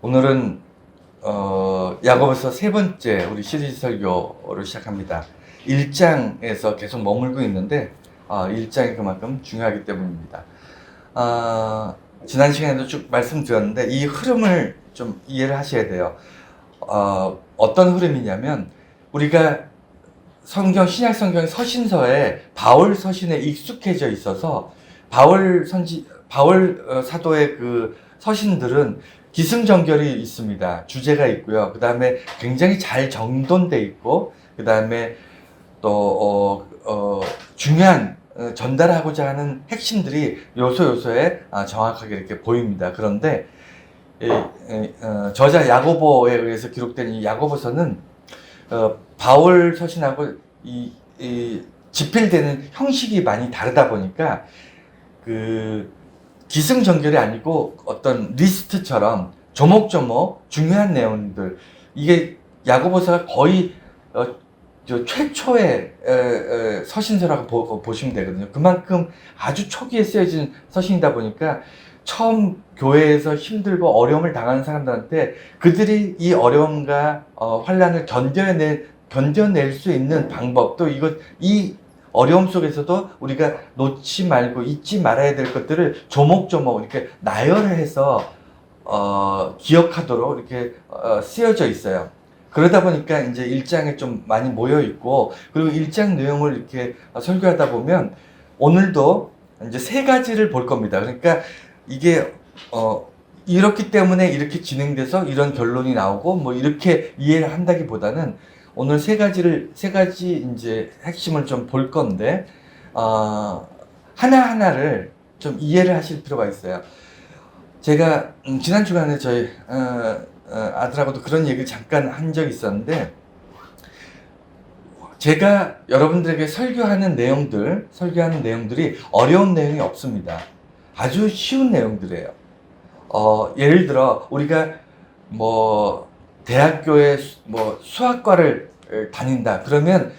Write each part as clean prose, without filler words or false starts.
오늘은 야고보서 세 번째 우리 시리즈 설교를 시작합니다. 1장에서 계속 머물고 있는데 1장이 그만큼 중요하기 때문입니다. 지난 시간에도 쭉 말씀드렸는데 이 흐름을 좀 이해를 하셔야 돼요. 어떤 흐름이냐면 우리가 신약 성경 서신서에 바울 서신에 익숙해져 있어서 바울 사도의 그 서신들은 기승전결이 있습니다. 주제가 있고요. 그 다음에 굉장히 잘 정돈돼 있고, 그 다음에 또 중요한 전달하고자 하는 핵심들이 요소에 정확하게 이렇게 보입니다. 그런데 저자 야고보에 의해서 기록된 이 야고보서는 바울 서신하고 집필되는 형식이 많이 다르다 보니까 그 기승전결이 아니고 어떤 리스트처럼 조목조목 중요한 내용들, 이게 야고보서가 거의 최초의 서신서라고 보시면 되거든요. 그만큼 아주 초기에 쓰여진 서신이다 보니까 처음 교회에서 힘들고 어려움을 당하는 사람들한테 그들이 이 어려움과 환난을 견뎌낼 수 있는 방법, 또 이 어려움 속에서도 우리가 놓지 말고 잊지 말아야 될 것들을 조목조목 이렇게 나열해서 기억하도록 이렇게 쓰여져 있어요. 그러다 보니까 이제 1장에 좀 많이 모여 있고, 그리고 1장 내용을 이렇게 설교하다 보면 오늘도 이제 세 가지를 볼 겁니다. 그러니까 이게 이렇기 때문에 이렇게 진행돼서 이런 결론이 나오고 뭐 이렇게 이해를 한다기보다는 오늘 세 가지 이제 핵심을 좀 볼 건데, 하나하나를 좀 이해를 하실 필요가 있어요. 제가, 지난 주간에 저희, 아들하고도 그런 얘기를 잠깐 한 적이 있었는데, 제가 여러분들에게 설교하는 내용들이 어려운 내용이 없습니다. 아주 쉬운 내용들이에요. 예를 들어, 우리가 대학교에 수학과를 다닌다. 그러면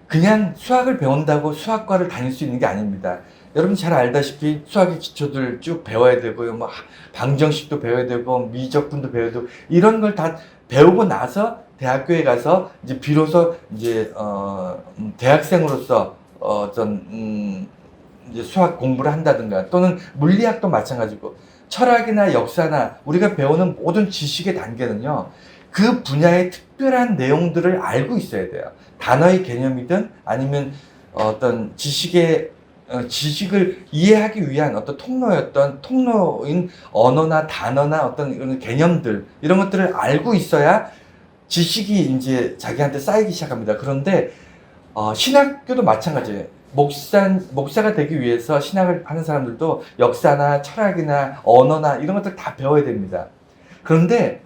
그냥 수학을 배운다고 수학과를 다닐 수 있는 게 아닙니다. 여러분 잘 알다시피 수학의 기초들 쭉 배워야 되고요. 방정식도 배워야 되고, 미적분도 배워야 되고, 이런 걸 다 배우고 나서 대학교에 가서 이제 비로소 이제, 대학생으로서 이제 수학 공부를 한다든가, 또는 물리학도 마찬가지고, 철학이나 역사나 우리가 배우는 모든 지식의 단계는요, 그 분야의 특별한 내용들을 알고 있어야 돼요. 단어의 개념이든 아니면 어떤 지식을 이해하기 위한 어떤 통로인 언어나 단어나 어떤 이런 개념들, 이런 것들을 알고 있어야 지식이 이제 자기한테 쌓이기 시작합니다. 그런데 신학교도 마찬가지예요. 목사가 되기 위해서 신학을 하는 사람들도 역사나 철학이나 언어나 이런 것들 다 배워야 됩니다. 그런데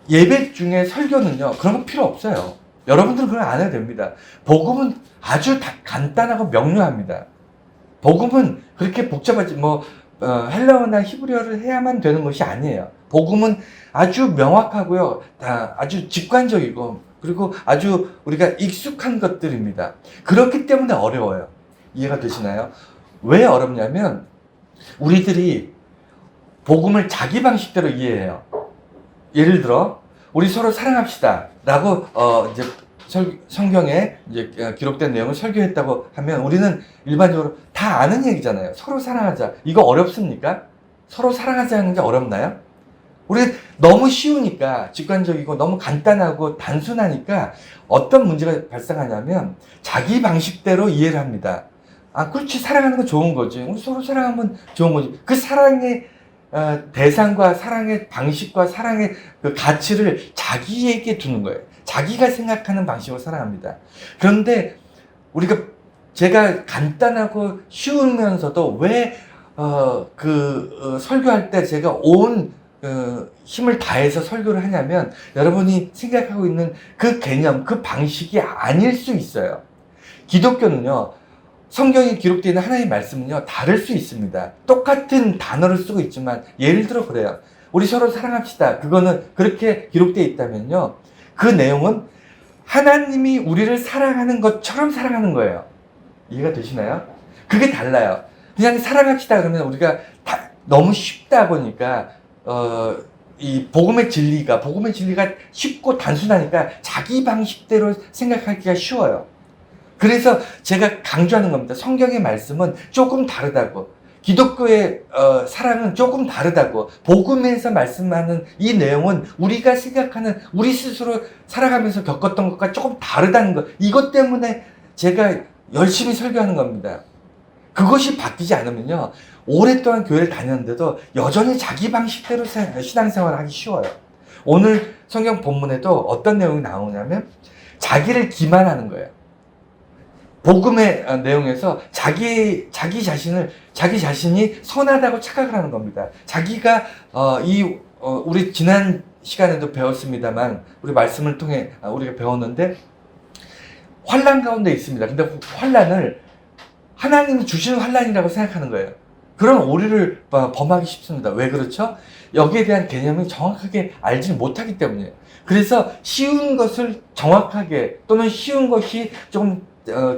예배 중에 설교는요, 그런 거 필요 없어요. 여러분들은 그걸 안 해도 됩니다. 복음은 아주 간단하고 명료합니다. 복음은 그렇게 복잡하지, 헬라어나 히브리어를 해야만 되는 것이 아니에요. 복음은 아주 명확하고요, 아주 직관적이고, 그리고 아주 우리가 익숙한 것들입니다. 그렇기 때문에 어려워요. 이해가 되시나요? 왜 어렵냐면, 우리들이 복음을 자기 방식대로 이해해요. 예를 들어, 우리 서로 사랑합시다 라고 이제 성경에 이제 기록된 내용을 설교했다고 하면, 우리는 일반적으로 다 아는 얘기잖아요. 서로 사랑하자. 이거 어렵습니까? 서로 사랑하자는 게 어렵나요? 우리 너무 쉬우니까, 직관적이고 너무 간단하고 단순하니까 어떤 문제가 발생하냐면 자기 방식대로 이해를 합니다. 그렇지, 사랑하는 건 좋은 거지. 우리 서로 사랑하면 좋은 거지. 그 사랑의 대상과 사랑의 방식과 사랑의 그 가치를 자기에게 두는 거예요. 자기가 생각하는 방식으로 사랑합니다. 그런데 제가 간단하고 쉬우면서도 왜 설교할 때 제가 온 힘을 다해서 설교를 하냐면, 여러분이 생각하고 있는 그 개념, 그 방식이 아닐 수 있어요. 기독교는요, 성경에 기록되어 있는 하나님의 말씀은요, 다를 수 있습니다. 똑같은 단어를 쓰고 있지만, 예를 들어 그래요. 우리 서로 사랑합시다. 그거는 그렇게 기록되어 있다면요, 그 내용은 하나님이 우리를 사랑하는 것처럼 사랑하는 거예요. 이해가 되시나요? 그게 달라요. 그냥 사랑합시다 그러면 우리가 너무 쉽다 보니까 이 복음의 진리가 쉽고 단순하니까 자기 방식대로 생각하기가 쉬워요. 그래서 제가 강조하는 겁니다. 성경의 말씀은 조금 다르다고. 기독교의 사랑은 조금 다르다고. 복음에서 말씀하는 이 내용은 우리가 생각하는 우리 스스로 살아가면서 겪었던 것과 조금 다르다는 것. 이것 때문에 제가 열심히 설교하는 겁니다. 그것이 바뀌지 않으면요, 오랫동안 교회를 다녔는데도 여전히 자기 방식대로 신앙생활을 하기 쉬워요. 오늘 성경 본문에도 어떤 내용이 나오냐면 자기를 기만하는 거예요. 복음의 내용에서 자기 자신이 선하다고 착각을 하는 겁니다. 자기가 우리 지난 시간에도 배웠습니다만, 우리 말씀을 통해 우리가 배웠는데, 환난 가운데 있습니다. 근데 환난을 하나님이 주시는 환난이라고 생각하는 거예요. 그런 오류를 범하기 쉽습니다. 왜 그렇죠? 여기에 대한 개념이 정확하게 알지 못하기 때문이에요. 그래서 쉬운 것을 정확하게, 또는 쉬운 것이 좀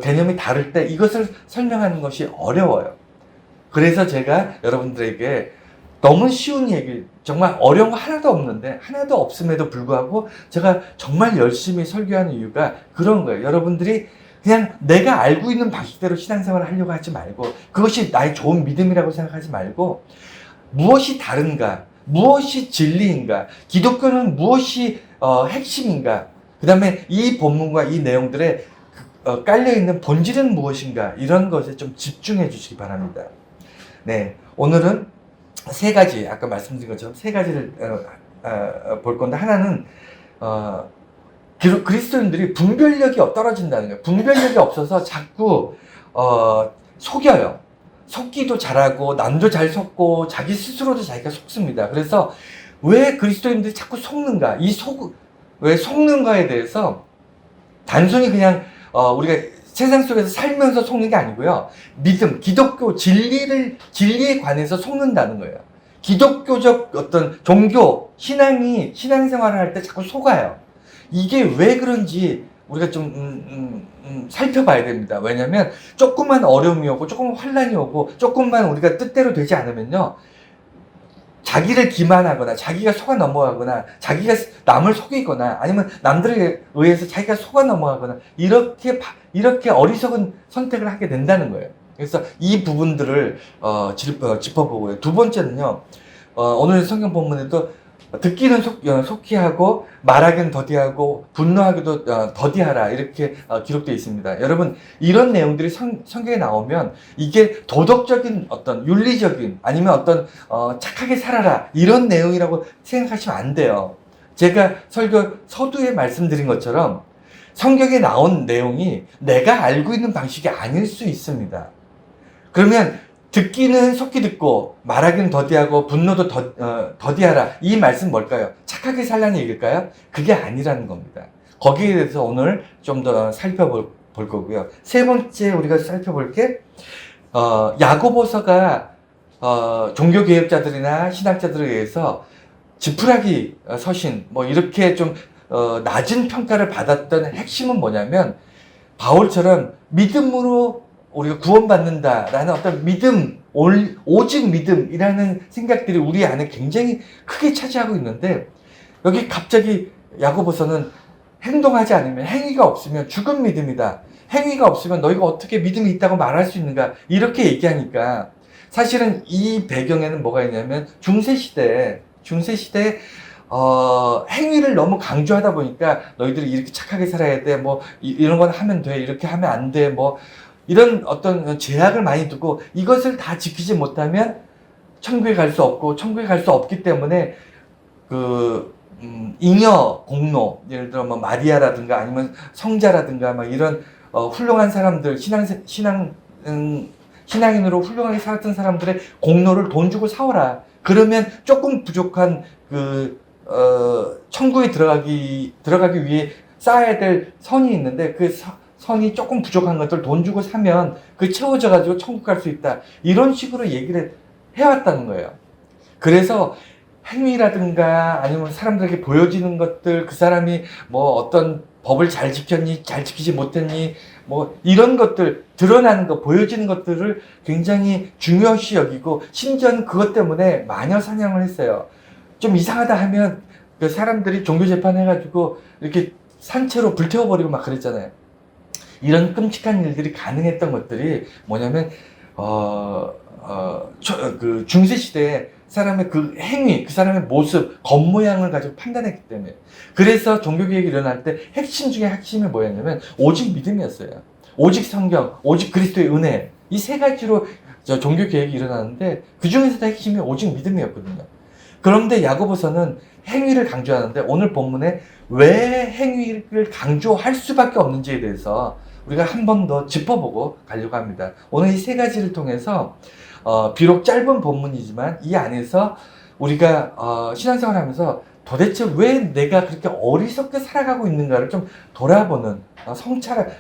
개념이 다를 때 이것을 설명하는 것이 어려워요. 그래서 제가 여러분들에게 너무 쉬운 얘기, 정말 어려운 거 하나도 없는데, 하나도 없음에도 불구하고 제가 정말 열심히 설교하는 이유가 그런 거예요. 여러분들이 그냥 내가 알고 있는 방식대로 신앙생활을 하려고 하지 말고, 그것이 나의 좋은 믿음이라고 생각하지 말고, 무엇이 다른가, 무엇이 진리인가, 기독교는 무엇이 핵심인가, 그 다음에 이 본문과 이 내용들에 깔려있는 본질은 무엇인가, 이런 것에 좀 집중해 주시기 바랍니다. 네, 오늘은 세 가지, 아까 말씀드린 것처럼 세 가지를 볼 건데, 하나는 그리스도인들이 분별력이 떨어진다는 거예요. 분별력이 없어서 자꾸 속여요. 속기도 잘하고 남도 잘 속고 자기 스스로도 자기가 속습니다. 그래서 왜 그리스도인들이 자꾸 속는가? 왜 속는가에 대해서 단순히 그냥 우리가 세상 속에서 살면서 속는 게 아니고요. 믿음, 기독교 진리에 관해서 속는다는 거예요. 기독교적 어떤 종교, 신앙생활을 할 때 자꾸 속아요. 이게 왜 그런지 우리가 좀 살펴봐야 됩니다. 왜냐하면 조금만 어려움이 오고 조금 환난이 오고 조금만 우리가 뜻대로 되지 않으면요, 자기를 기만하거나 자기가 속아 넘어가거나 자기가 남을 속이거나 아니면 남들에 의해서 자기가 속아 넘어가거나 이렇게 어리석은 선택을 하게 된다는 거예요. 그래서 이 부분들을 짚어보고요. 두 번째는요, 오늘 성경 본문에도 듣기는 속히 하고 말하기는 더디하고 분노하기도 더디하라, 이렇게 기록되어 있습니다. 여러분, 이런 내용들이 성경에 나오면 이게 도덕적인 어떤 윤리적인, 아니면 어떤 착하게 살아라, 이런 내용이라고 생각하시면 안 돼요. 제가 서두에 말씀드린 것처럼 성경에 나온 내용이 내가 알고 있는 방식이 아닐 수 있습니다. 그러면 듣기는 속히 듣고 말하기는 더디하고 분노도 더디하라, 이 말씀 뭘까요? 착하게 살라는 얘기일까요? 그게 아니라는 겁니다. 거기에 대해서 오늘 좀 더 살펴볼 거고요. 세 번째 우리가 살펴볼 게 야고보서가 종교개혁자들이나 신학자들에 의해서 지푸라기 서신, 뭐 이렇게 좀 낮은 평가를 받았던 핵심은 뭐냐면, 바울처럼 믿음으로 우리가 구원받는다라는 어떤 믿음, 오직 믿음이라는 생각들이 우리 안에 굉장히 크게 차지하고 있는데, 여기 갑자기 야고보서는 행동하지 않으면, 행위가 없으면 죽은 믿음이다, 행위가 없으면 너희가 어떻게 믿음이 있다고 말할 수 있는가, 이렇게 얘기하니까, 사실은 이 배경에는 뭐가 있냐면 중세시대에 행위를 너무 강조하다 보니까 너희들이 이렇게 착하게 살아야 돼, 뭐 이런 건 하면 돼, 이렇게 하면 안 돼, 뭐 이런 어떤 제약을 많이 두고 이것을 다 지키지 못하면 천국에 갈 수 없고, 천국에 갈 수 없기 때문에 잉여 공로, 예를 들어 뭐 마리아라든가 아니면 성자라든가 막 이런 훌륭한 사람들, 신앙인으로 훌륭하게 살았던 사람들의 공로를 돈 주고 사오라. 그러면 조금 부족한 천국에 들어가기 위해 쌓아야 될 선이 있는데, 그 선이 조금 부족한 것들 돈 주고 사면 그 채워져 가지고 천국 갈 수 있다, 이런 식으로 얘기를 해왔다는 거예요. 그래서 행위라든가 아니면 사람들에게 보여지는 것들, 그 사람이 뭐 어떤 법을 잘 지켰니, 잘 지키지 못했니, 뭐 이런 것들, 드러나는 것, 보여지는 것들을 굉장히 중요시 여기고, 심지어는 그것 때문에 마녀 사냥을 했어요. 좀 이상하다 하면 그 사람들이 종교 재판해가지고 이렇게 산채로 불태워버리고 막 그랬잖아요. 이런 끔찍한 일들이 가능했던 것들이 뭐냐면 그 중세 시대에 사람의 그 행위, 그 사람의 모습, 겉모양을 가지고 판단했기 때문에. 그래서 종교개혁이 일어날 때 핵심 중에 핵심이 뭐였냐면 오직 믿음이었어요. 오직 성경, 오직 그리스도의 은혜. 이 세 가지로 종교개혁이 일어나는데 그 중에서도 핵심이 오직 믿음이었거든요. 그런데 야고보서는 행위를 강조하는데 오늘 본문에 왜 행위를 강조할 수밖에 없는지에 대해서 우리가 한 번 더 짚어보고 가려고 합니다. 오늘 이 세 가지를 통해서 비록 짧은 본문이지만 이 안에서 우리가 신앙생활 하면서 도대체 왜 내가 그렇게 어리석게 살아가고 있는가를 좀 돌아보는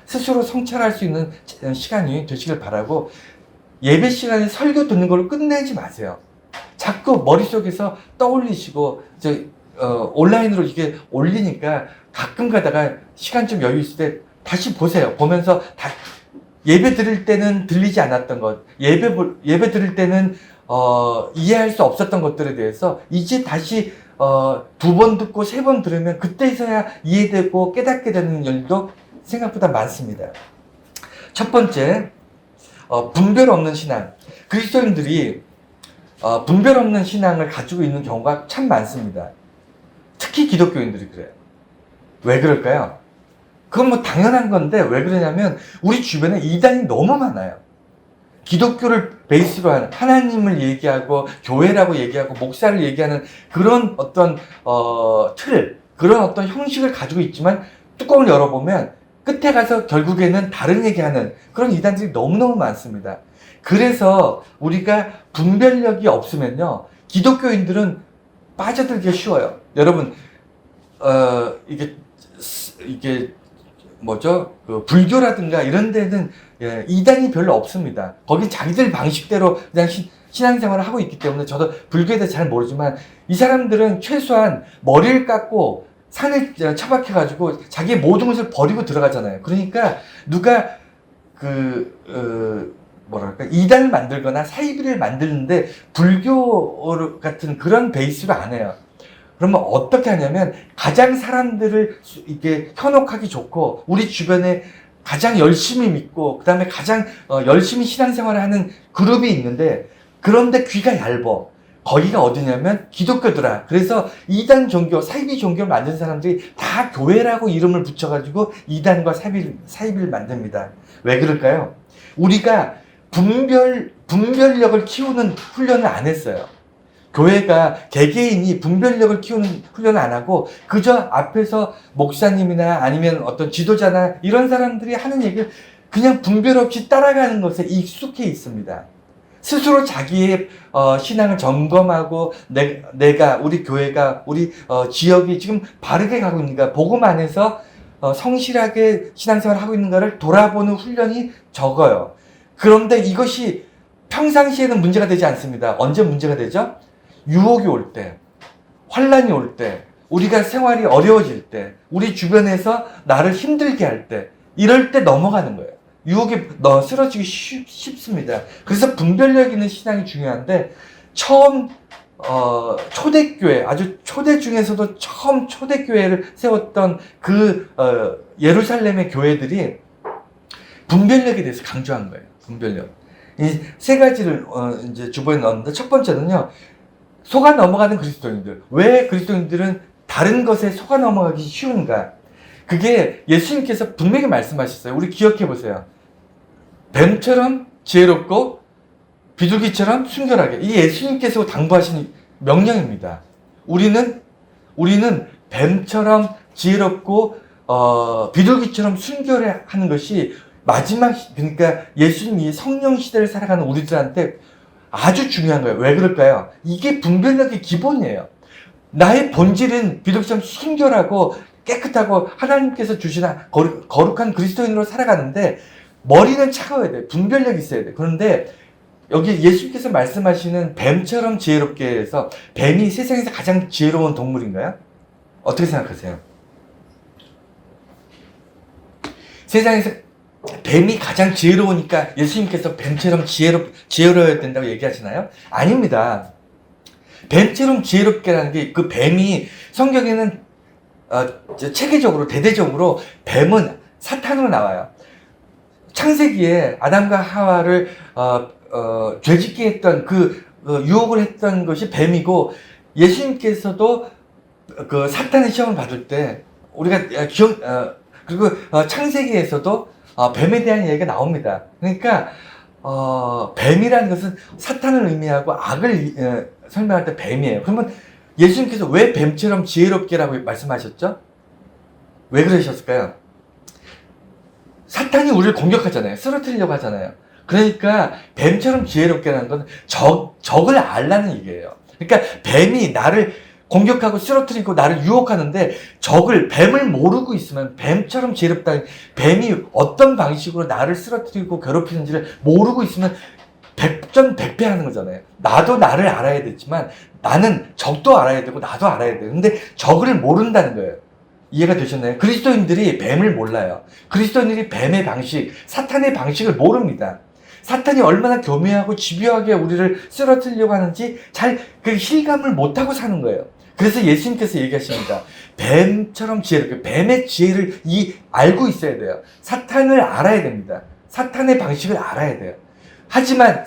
스스로 성찰할 수 있는 시간이 되시길 바라고, 예배 시간에 설교 듣는 걸로 끝내지 마세요. 자꾸 머릿속에서 떠올리시고 온라인으로 이게 올리니까 가끔 가다가 시간 좀 여유 있을 때 다시 보세요. 보면서 예배 드릴 때는 들리지 않았던 것, 예배 드릴 때는 이해할 수 없었던 것들에 대해서 이제 다시 2번 듣고 3번 들으면 그때서야 이해되고 깨닫게 되는 일도 생각보다 많습니다. 첫 번째, 분별 없는 신앙. 그리스도인들이 분별 없는 신앙을 가지고 있는 경우가 참 많습니다. 특히 기독교인들이 그래요. 왜 그럴까요? 그건 뭐 당연한 건데 왜 그러냐면 우리 주변에 이단이 너무 많아요. 기독교를 베이스로 한 하나님을 얘기하고 교회라고 얘기하고 목사를 얘기하는 그런 어떤 그런 어떤 형식을 가지고 있지만 뚜껑을 열어보면 끝에 가서 결국에는 다른 얘기하는 그런 이단들이 너무너무 많습니다. 그래서 우리가 분별력이 없으면요, 기독교인들은 빠져들기가 쉬워요. 여러분, 이게 뭐죠? 그 불교라든가 이런 데는 이단이 별로 없습니다. 거기 자기들 방식대로 그냥 신앙생활을 하고 있기 때문에, 저도 불교에 대해서 잘 모르지만 이 사람들은 최소한 머리를 깎고 산을 처박혀가지고 자기의 모든 것을 버리고 들어가잖아요. 그러니까 누가 뭐랄까 이단을 만들거나 사이비를 만드는데 불교 같은 그런 베이스로 안 해요. 그러면 어떻게 하냐면 가장 사람들을 이렇게 현혹하기 좋고 우리 주변에 가장 열심히 믿고 그 다음에 가장 열심히 신앙생활을 하는 그룹이 있는데, 그런데 귀가 얇어. 거기가 어디냐면 기독교더라. 그래서 이단 종교, 사이비 종교를 만든 사람들이 다 교회라고 이름을 붙여가지고 이단과 사이비를 만듭니다. 왜 그럴까요? 우리가 분별력을 키우는 훈련을 안 했어요. 교회가 개개인이 분별력을 키우는 훈련을 안 하고 그저 앞에서 목사님이나 아니면 어떤 지도자나 이런 사람들이 하는 얘기를 그냥 분별 없이 따라가는 것에 익숙해 있습니다. 스스로 자기의 신앙을 점검하고 내가 우리 교회가 우리 지역이 지금 바르게 가고 있는가, 복음 안에서 성실하게 신앙생활을 하고 있는가를 돌아보는 훈련이 적어요. 그런데 이것이 평상시에는 문제가 되지 않습니다. 언제 문제가 되죠? 유혹이 올 때, 환란이 올 때, 우리가 생활이 어려워질 때, 우리 주변에서 나를 힘들게 할 때, 이럴 때 넘어가는 거예요. 유혹에 쓰러지기 쉽습니다. 그래서 분별력 있는 신앙이 중요한데, 처음 초대교회, 아주 초대 중에서도 처음 초대교회를 세웠던 예루살렘의 교회들이 분별력에 대해서 강조한 거예요. 분별력. 이 세 가지를 이제 주보에 넣었는데, 첫 번째는요, 속아 넘어가는 그리스도인들. 왜 그리스도인들은 다른 것에 속아 넘어가기 쉬운가? 그게 예수님께서 분명히 말씀하셨어요. 우리 기억해 보세요. 뱀처럼 지혜롭고 비둘기처럼 순결하게. 이 예수님께서 당부하신 명령입니다. 우리는 뱀처럼 지혜롭고 비둘기처럼 순결해 하는 것이 마지막, 그러니까 예수님이 성령 시대를 살아가는 우리들한테 아주 중요한 거예요. 왜 그럴까요? 이게 분별력의 기본이에요. 나의 본질은 비둘기처럼 순결하고 깨끗하고 하나님께서 주신 거룩한 그리스도인으로 살아가는데 머리는 차가워야 돼. 분별력이 있어야 돼. 그런데 여기 예수님께서 말씀하시는 뱀처럼 지혜롭게 해서, 뱀이 세상에서 가장 지혜로운 동물인가요? 어떻게 생각하세요? 세상에서 뱀이 가장 지혜로우니까 예수님께서 뱀처럼 지혜로워야 된다고 얘기하시나요? 아닙니다. 뱀처럼 지혜롭게라는 게 그 뱀이 성경에는 체계적으로 대대적으로 뱀은 사탄으로 나와요. 창세기에 아담과 하와를 죄짓게 했던 유혹을 했던 것이 뱀이고, 예수님께서도 그 사탄의 시험을 받을 때 우리가 그리고 창세기에서도 뱀에 대한 얘기가 나옵니다. 그러니까 뱀이라는 것은 사탄을 의미하고 악을 설명할 때 뱀이에요. 그러면 예수님께서 왜 뱀처럼 지혜롭게라고 말씀하셨죠? 왜 그러셨을까요? 사탄이 우리를 공격하잖아요. 쓰러뜨리려고 하잖아요. 그러니까 뱀처럼 지혜롭게라는 건 적을 알라는 얘기예요. 그러니까 뱀이 나를 공격하고 쓰러뜨리고 나를 유혹하는데 뱀을 모르고 있으면, 뱀처럼 지혜롭다, 뱀이 어떤 방식으로 나를 쓰러뜨리고 괴롭히는지를 모르고 있으면 백전백패하는 거잖아요. 나도 나를 알아야 되지만 나는 적도 알아야 되고 나도 알아야 돼요. 근데 적을 모른다는 거예요. 이해가 되셨나요? 그리스도인들이 뱀을 몰라요. 그리스도인들이 뱀의 방식, 사탄의 방식을 모릅니다. 사탄이 얼마나 교묘하고 집요하게 우리를 쓰러뜨리려고 하는지 잘 그 실감을 못하고 사는 거예요. 그래서 예수님께서 얘기하십니다. 뱀처럼 지혜롭게, 뱀의 지혜를 알고 있어야 돼요. 사탄을 알아야 됩니다. 사탄의 방식을 알아야 돼요. 하지만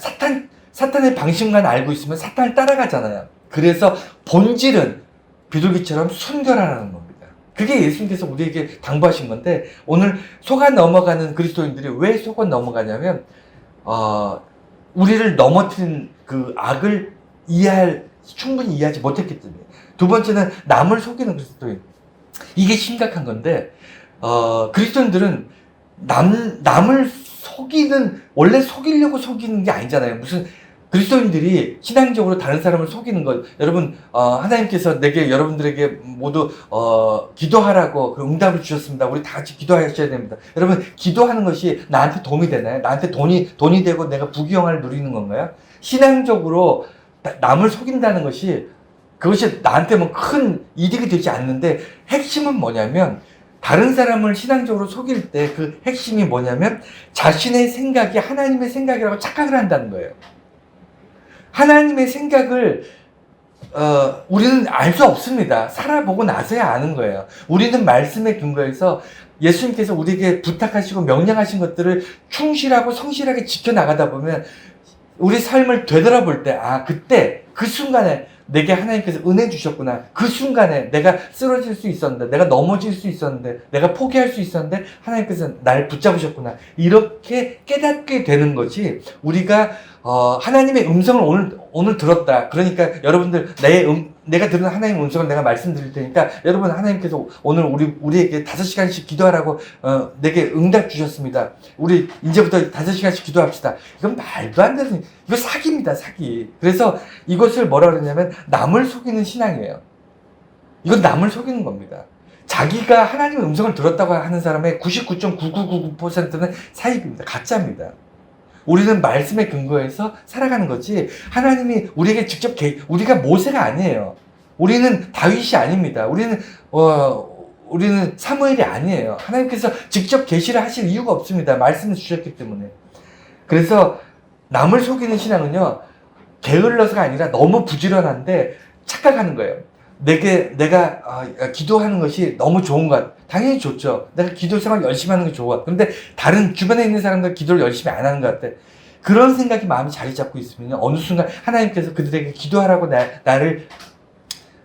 사탄의 방식만 알고 있으면 사탄을 따라가잖아요. 그래서 본질은 비둘기처럼 순결하라는 겁니다. 그게 예수님께서 우리에게 당부하신 건데, 오늘 속아 넘어가는 그리스도인들이 왜 속아 넘어가냐면 우리를 넘어뜨린 그 악을 충분히 이해하지 못했기 때문에. 두 번째는 남을 속이는 그리스도인. 이게 심각한 건데, 그리스도인들은 남을 원래 속이려고 속이는 게 아니잖아요. 무슨 그리스도인들이 신앙적으로 다른 사람을 속이는 것, 여러분, 하나님께서 여러분들에게 모두 기도하라고 그 응답을 주셨습니다. 우리 다 같이 기도하셔야 됩니다. 여러분, 기도하는 것이 나한테 도움이 되나요? 나한테 돈이 되고 내가 부귀영화를 누리는 건가요? 신앙적으로 남을 속인다는 그것이 나한테 뭐 큰 이득이 되지 않는데, 핵심은 뭐냐면, 다른 사람을 신앙적으로 속일 때 그 핵심이 뭐냐면, 자신의 생각이 하나님의 생각이라고 착각을 한다는 거예요. 하나님의 생각을 우리는 알 수 없습니다. 살아보고 나서야 아는 거예요. 우리는 말씀에 근거해서 예수님께서 우리에게 부탁하시고 명령하신 것들을 충실하고 성실하게 지켜나가다 보면, 우리 삶을 되돌아볼 때, 그때 그 순간에 내게 하나님께서 은혜 주셨구나. 그 순간에 내가 쓰러질 수 있었는데, 내가 넘어질 수 있었는데, 내가 포기할 수 있었는데 하나님께서 날 붙잡으셨구나. 이렇게 깨닫게 되는 거지, 우리가 하나님의 음성을 오늘 들었다. 그러니까 여러분들, 내가 들은 하나님의 음성을 내가 말씀드릴 테니까, 여러분, 하나님께서 오늘 우리에게 5시간씩 기도하라고 내게 응답 주셨습니다. 우리 이제부터 5시간씩 기도합시다. 이건 말도 안 되는, 이거 사기입니다, 사기. 그래서 이것을 뭐라 그러냐면 남을 속이는 신앙이에요. 이건 남을 속이는 겁니다. 자기가 하나님의 음성을 들었다고 하는 사람의 99.9999%는 사입입니다. 가짜입니다. 우리는 말씀에 근거해서 살아가는 거지, 하나님이 우리에게 직접 우리가 모세가 아니에요. 우리는 다윗이 아닙니다. 우리는 사무엘이 아니에요. 하나님께서 직접 계시를 하실 이유가 없습니다. 말씀을 주셨기 때문에. 그래서 남을 속이는 신앙은요, 게을러서가 아니라 너무 부지런한데 착각하는 거예요. 내가 기도하는 것이 너무 좋은 것 같아. 당연히 좋죠. 내가 기도 생활 열심히 하는 게 좋아. 그런데 다른 주변에 있는 사람들 기도를 열심히 안 하는 것 같아. 그런 생각이 마음이 자리 잡고 있으면 어느 순간 하나님께서 그들에게 기도하라고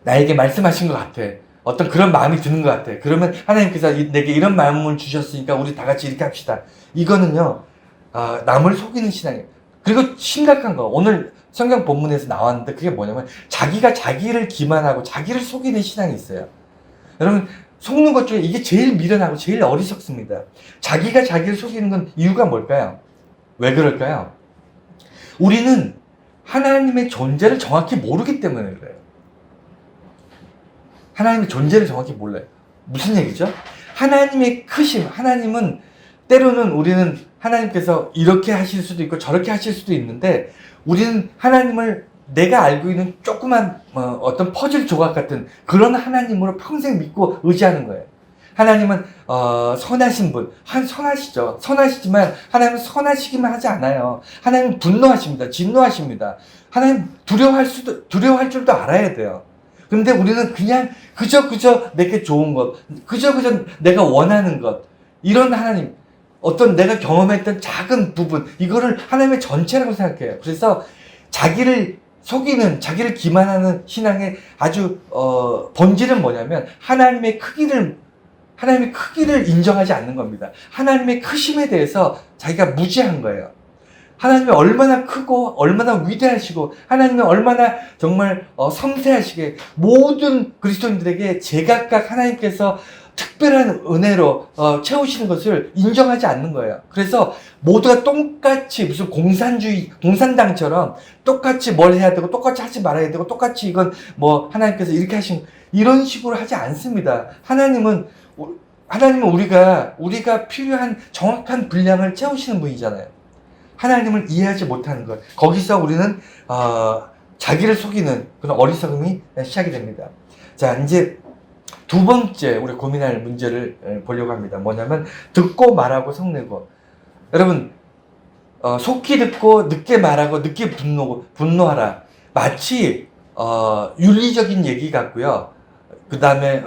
나에게 말씀하신 것 같아. 어떤 그런 마음이 드는 것 같아. 그러면 하나님께서 내게 이런 마음을 주셨으니까 우리 다 같이 이렇게 합시다. 이거는요, 남을 속이는 신앙이에요. 그리고 심각한 거, 오늘 성경 본문에서 나왔는데, 그게 뭐냐면 자기가 자기를 기만하고 자기를 속이는 신앙이 있어요. 여러분, 속는 것 중에 이게 제일 미련하고 제일 어리석습니다. 자기가 자기를 속이는 건 이유가 뭘까요? 왜 그럴까요? 우리는 하나님의 존재를 정확히 모르기 때문에 그래요. 하나님의 존재를 정확히 몰라요. 무슨 얘기죠? 하나님의 크심, 하나님은 때로는 우리는 하나님께서 이렇게 하실 수도 있고 저렇게 하실 수도 있는데, 우리는 하나님을 내가 알고 있는 조그만 어떤 퍼즐 조각 같은 그런 하나님으로 평생 믿고 의지하는 거예요. 하나님은 선하신 분, 선하시죠. 선하시지만 하나님은 선하시기만 하지 않아요. 하나님은 분노하십니다. 진노하십니다. 하나님 두려워할 줄도 알아야 돼요. 근데 우리는 그냥 그저 내게 좋은 것, 그저 내가 원하는 것, 이런 하나님, 어떤 내가 경험했던 작은 부분, 이거를 하나님의 전체라고 생각해요. 그래서 자기를 속이는, 자기를 기만하는 신앙의 아주 본질은 뭐냐면 하나님의 크기를 인정하지 않는 겁니다. 하나님의 크심에 대해서 자기가 무지한 거예요. 하나님이 얼마나 크고 얼마나 위대하시고 하나님은 얼마나 정말 섬세하시게 모든 그리스도인들에게 제각각 하나님께서 특별한 은혜로 채우시는 것을 인정하지 않는 거예요. 그래서 모두가 똑같이 무슨 공산당처럼 똑같이 뭘 해야 되고 똑같이 하지 말아야 되고 똑같이 이건 뭐 하나님께서 이렇게 하신 이런 식으로 하지 않습니다. 하나님은 우리가 필요한 정확한 분량을 채우시는 분이잖아요. 하나님을 이해하지 못하는 것. 거기서 우리는 자기를 속이는 그런 어리석음이 시작이 됩니다. 자, 이제 두 번째 우리 고민할 문제를 보려고 합니다. 뭐냐면 듣고 말하고 성내고. 여러분, 속히 듣고 늦게 말하고 늦게 분노하라. 마치 윤리적인 얘기 같고요. 그 다음에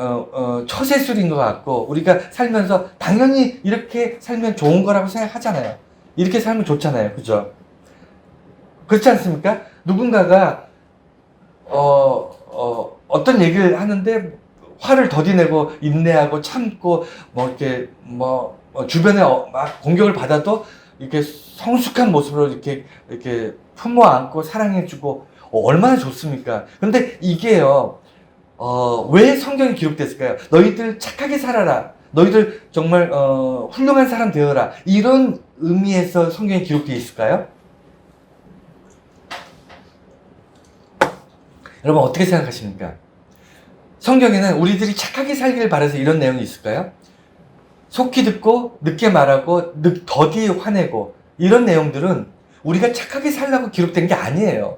처세술인 것 같고, 우리가 살면서 당연히 이렇게 살면 좋은 거라고 생각하잖아요. 이렇게 살면 좋잖아요. 그죠? 그렇지 않습니까? 누군가가 어떤 얘기를 하는데 화를 더디내고 인내하고 참고 이렇게 주변에 막 공격을 받아도 이렇게 성숙한 모습으로 이렇게 품어 안고 사랑해주고 얼마나 좋습니까? 근데 이게요, 왜 성경에 기록됐을까요? 너희들 착하게 살아라. 너희들 정말 훌륭한 사람 되어라. 이런 의미에서 성경에 기록되어 있을까요? 여러분 어떻게 생각하십니까? 성경에는 우리들이 착하게 살기를 바라서 이런 내용이 있을까요? 속히 듣고 늦게 말하고 더디 화내고 이런 내용들은 우리가 착하게 살라고 기록된 게 아니에요.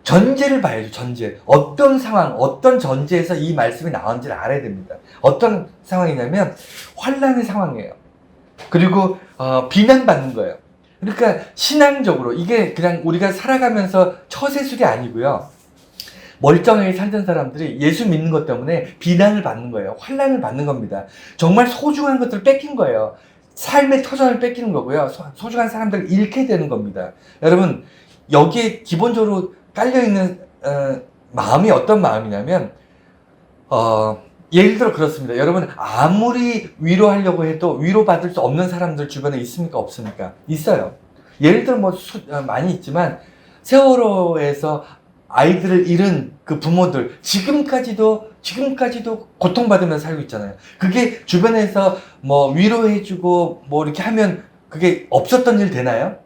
전제를 봐야죠. 전제. 어떤 상황, 어떤 전제에서 이 말씀이 나온지를 알아야 됩니다. 어떤 상황이냐면 환난의 상황이에요. 그리고 비난받는 거예요. 그러니까 신앙적으로 이게 그냥 우리가 살아가면서 처세술이 아니고요. 멀쩡하게 살던 사람들이 예수 믿는 것 때문에 비난을 받는 거예요. 환난을 받는 겁니다. 정말 소중한 것들을 뺏긴 거예요. 삶의 터전을 뺏기는 거고요. 소중한 사람들을 잃게 되는 겁니다. 여러분, 여기에 기본적으로 깔려있는 마음이 어떤 마음이냐면 예를 들어 그렇습니다. 여러분 아무리 위로하려고 해도 위로받을 수 없는 사람들 주변에 있습니까? 없습니까? 있어요. 예를 들어 많이 있지만 세월호에서 아이들을 잃은 그 부모들 지금까지도 고통받으면서 살고 있잖아요. 그게 주변에서 위로해주고 이렇게 하면 그게 없었던 일 되나요?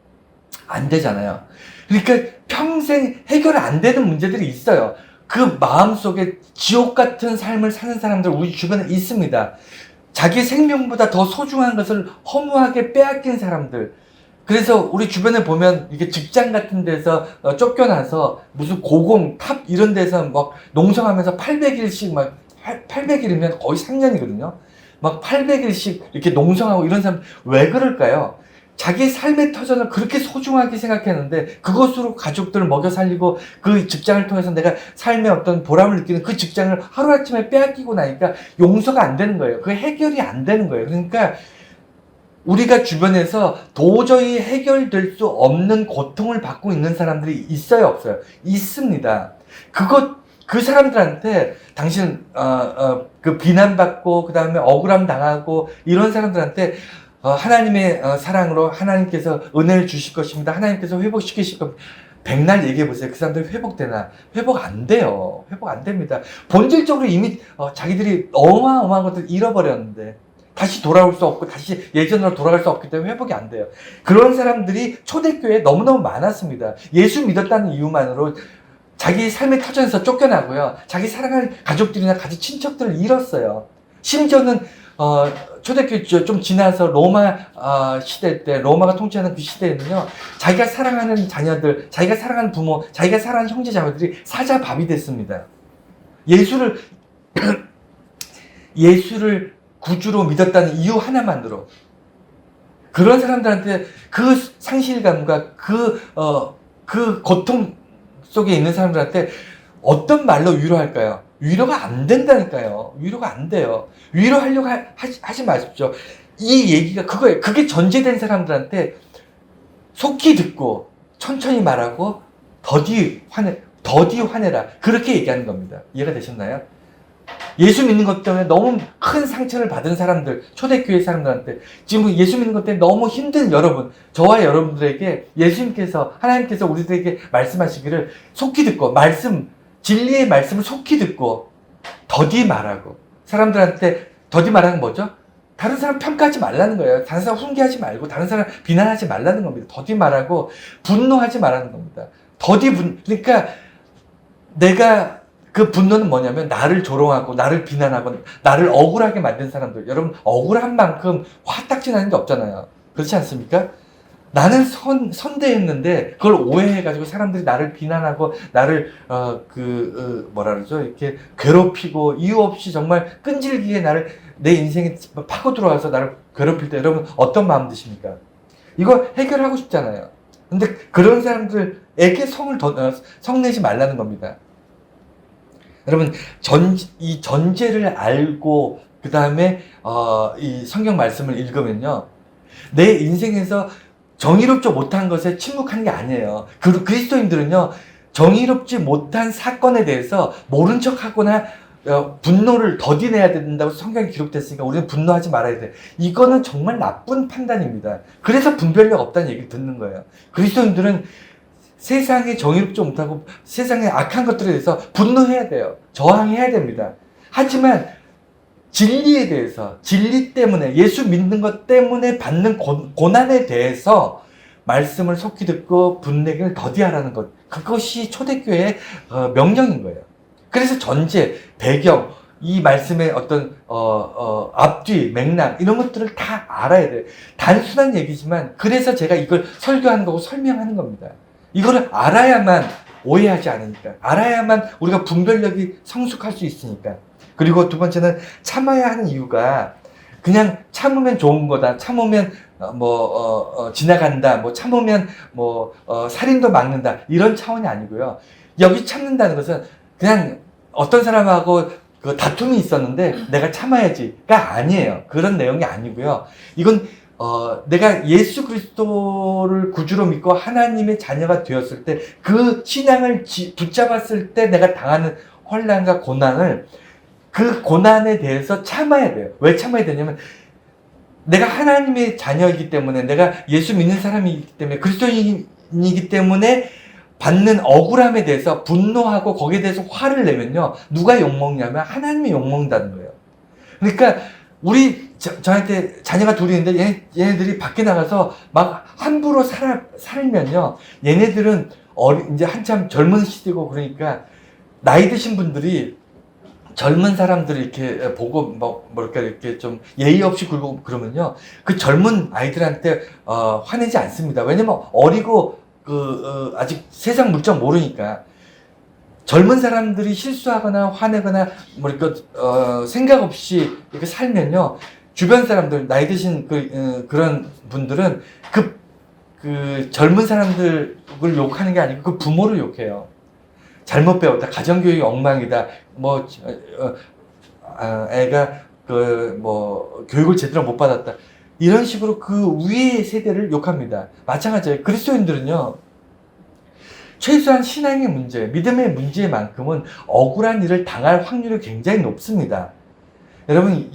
안 되잖아요. 그러니까 평생 해결 안 되는 문제들이 있어요. 그 마음속에 지옥 같은 삶을 사는 사람들 우리 주변에 있습니다. 자기 생명보다 더 소중한 것을 허무하게 빼앗긴 사람들. 그래서 우리 주변에 보면 이게 직장 같은 데서 쫓겨나서 무슨 고공, 탑 이런 데서 막 농성하면서 800일씩 800일이면 거의 3년이거든요. 막 800일씩 이렇게 농성하고 이런 사람 왜 그럴까요? 자기 삶의 터전을 그렇게 소중하게 생각했는데 그것으로 가족들을 먹여 살리고 그 직장을 통해서 내가 삶의 어떤 보람을 느끼는 그 직장을 하루아침에 빼앗기고 나니까 용서가 안 되는 거예요. 그 해결이 안 되는 거예요. 그러니까 우리가 주변에서 도저히 해결될 수 없는 고통을 받고 있는 사람들이 있어요, 없어요? 있습니다. 그 사람들한테 당신 그 비난받고 그 다음에 억울함 당하고 이런 사람들한테 하나님의 사랑으로 하나님께서 은혜를 주실 것입니다. 하나님께서 회복시키실 겁니다. 백날 얘기해보세요. 그 사람들 회복되나? 회복 안 돼요. 회복 안 됩니다. 본질적으로 이미 자기들이 어마어마한 것들을 잃어버렸는데 다시 돌아올 수 없고 다시 예전으로 돌아갈 수 없기 때문에 회복이 안 돼요. 그런 사람들이 초대교회에 너무너무 많았습니다. 예수 믿었다는 이유만으로 자기 삶의 터전에서 쫓겨나고요. 자기 사랑하는 가족들이나 가족 친척들을 잃었어요. 심지어는 초대교회 좀 지나서 로마 시대 때 로마가 통치하는 그 시대에는요. 자기가 사랑하는 자녀들, 자기가 사랑하는 부모, 자기가 사랑하는 형제 자매들이 사자밥이 됐습니다. 예수를 구주로 믿었다는 이유 하나만으로 그런 사람들한테 그 상실감과 그 고통 속에 있는 사람들한테 어떤 말로 위로할까요? 위로가 안 된다니까요. 위로가 안 돼요. 위로하려고 하지 마십시오. 이 얘기가 그거예요. 그게 전제된 사람들한테 속히 듣고 천천히 말하고 더디 화내라. 그렇게 얘기하는 겁니다. 이해가 되셨나요? 예수 믿는 것 때문에 너무 큰 상처를 받은 사람들, 초대교회 사람들한테 지금 예수 믿는 것 때문에 너무 힘든 여러분, 저와 여러분들에게 예수님께서, 하나님께서 우리들에게 말씀하시기를 속히 듣고, 진리의 말씀을 속히 듣고 더디 말하고, 사람들한테 더디 말하는 건 뭐죠? 다른 사람 평가하지 말라는 거예요. 다른 사람 훈계하지 말고 다른 사람 비난하지 말라는 겁니다. 더디 말하고 분노하지 말라는 겁니다. 그러니까 내가 그 분노는 뭐냐면 나를 조롱하고 나를 비난하고 나를 억울하게 만든 사람들. 여러분 억울한 만큼 화딱지 나는 게 없잖아요. 그렇지 않습니까? 나는 선대했는데 그걸 오해해가지고 사람들이 나를 비난하고 나를 뭐라 그러죠? 이렇게 괴롭히고 이유 없이 정말 끈질기게 내 인생에 파고 들어와서 나를 괴롭힐 때 여러분 어떤 마음 드십니까? 이거 해결하고 싶잖아요. 근데 그런 사람들에게 성내지 말라는 겁니다. 여러분 이 전제를 알고 그 다음에 이 성경 말씀을 읽으면요, 내 인생에서 정의롭지 못한 것에 침묵하는 게 아니에요. 그리스도인들은요, 정의롭지 못한 사건에 대해서 모른 척하거나 분노를 더디내야 된다고 성경에 기록됐으니까 우리는 분노하지 말아야 돼. 이거는 정말 나쁜 판단입니다. 그래서 분별력 없다는 얘기를 듣는 거예요. 그리스도인들은 세상에 정의롭지 못하고 세상에 악한 것들에 대해서 분노해야 돼요. 저항해야 됩니다. 하지만 진리에 대해서, 진리 때문에, 예수 믿는 것 때문에 받는 고난에 대해서 말씀을 속히 듣고 분내기를 더디하라는 것, 그것이 초대교회의 명령인 거예요. 그래서 전제, 배경, 이 말씀의 어떤 앞뒤, 맥락 이런 것들을 다 알아야 돼요. 단순한 얘기지만 그래서 제가 이걸 설교하는 거고 설명하는 겁니다. 이거를 알아야만 오해하지 않으니까, 알아야만 우리가 분별력이 성숙할 수 있으니까. 그리고 두 번째는 참아야 하는 이유가 그냥 참으면 좋은 거다, 참으면 지나간다, 참으면 살인도 막는다, 이런 차원이 아니고요. 여기 참는다는 것은 그냥 어떤 사람하고 그 다툼이 있었는데 내가 참아야지가 아니에요. 그런 내용이 아니고요. 이건 내가 예수 그리스도를 구주로 믿고 하나님의 자녀가 되었을 때 그 신앙을 붙잡았을 때 내가 당하는 혼란과 고난을, 그 고난에 대해서 참아야 돼요. 왜 참아야 되냐면 내가 하나님의 자녀이기 때문에, 내가 예수 믿는 사람이기 때문에, 그리스도인이기 때문에 받는 억울함에 대해서 분노하고 거기에 대해서 화를 내면요, 누가 욕먹냐면 하나님이 욕먹는다는 거예요. 그러니까 저한테 자녀가 둘이 있는데 얘네들이 밖에 나가서 막 함부로 살면요, 얘네들은 이제 한참 젊은 시대고 그러니까 나이 드신 분들이 젊은 사람들을 이렇게 보고 이렇게 좀 예의 없이 굴고 그러면요, 그 젊은 아이들한테 화내지 않습니다. 왜냐면 어리고 아직 세상 물정 모르니까. 젊은 사람들이 실수하거나 화내거나 생각 없이 이렇게 살면요, 주변 사람들, 나이 드신 그런 분들은 그 젊은 사람들을 욕하는 게 아니고 그 부모를 욕해요. 잘못 배웠다, 가정교육이 엉망이다, 애가 교육을 제대로 못 받았다, 이런 식으로 그 위의 세대를 욕합니다. 마찬가지예요. 그리스도인들은요, 최소한 신앙의 문제, 믿음의 문제만큼은 억울한 일을 당할 확률이 굉장히 높습니다. 여러분,